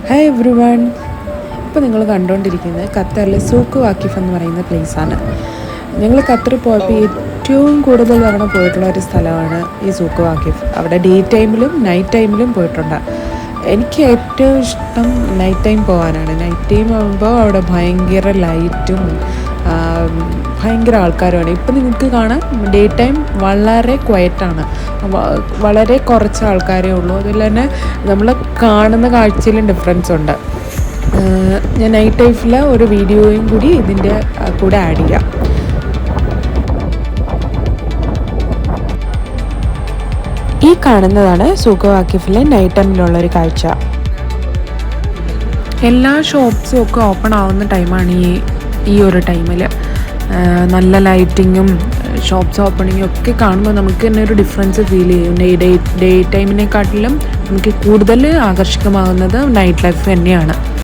Hi every one. ഇപ്പോൾ നിങ്ങൾ കണ്ടുകൊണ്ടിരിക്കുന്നത് ഖത്തറിലെ സൂക്ക് വാക്കിഫ് എന്ന് പറയുന്ന പ്ലേസാണ്. ഞങ്ങൾ ഖത്തറിൽ പോയപ്പോൾ ഏറ്റവും കൂടുതൽ തവണ പോയിട്ടുള്ള ഒരു സ്ഥലമാണ് ഈ സൂക്ക് വാക്കിഫ്. അവിടെ ഡേ ടൈമിലും നൈറ്റ് ടൈമിലും പോയിട്ടുണ്ട്. എനിക്ക് ഏറ്റവും ഇഷ്ടം നൈറ്റ് ടൈം പോകാനാണ്. നൈറ്റ് ടൈം ആകുമ്പോൾ അവിടെ ഭയങ്കര ലൈറ്റും ഭയങ്കര ആൾക്കാരുമാണ്. ഇപ്പം നിങ്ങൾക്ക് കാണാം ഡേ ടൈം വളരെ ക്വയറ്റാണ്, വളരെ കുറച്ച് ആൾക്കാരേ ഉള്ളൂ. അതുപോലെ തന്നെ നമ്മൾ കാണുന്ന കാഴ്ചയിലും ഡിഫറൻസ് ഉണ്ട്. ഞാൻ നൈറ്റ് ലൈഫിലെ ഒരു വീഡിയോയും കൂടി ഇതിൻ്റെ കൂടെ ആഡ് ചെയ്യാം. ഈ കാണുന്നതാണ് സൂക്ക് വാക്കിഫിലെ നൈറ്റ് ടൈമിലുള്ളൊരു കാഴ്ച. എല്ലാ ഷോപ്സും ഒക്കെ ഓപ്പൺ ആവുന്ന ടൈമാണ് ഈ ഒരു ടൈമിൽ. നല്ല ലൈറ്റിങ്ങും ഷോപ്സ് ഓപ്പണിങ്ങും ഒക്കെ കാണുമ്പോൾ നമുക്ക് തന്നെ ഒരു ഡിഫറൻസ് ഫീൽ ചെയ്യും. ഡേ ടൈമിനെക്കാട്ടിലും നമുക്ക് കൂടുതൽ ആകർഷകമാകുന്നത് നൈറ്റ് ലൈഫ് തന്നെയാണ്.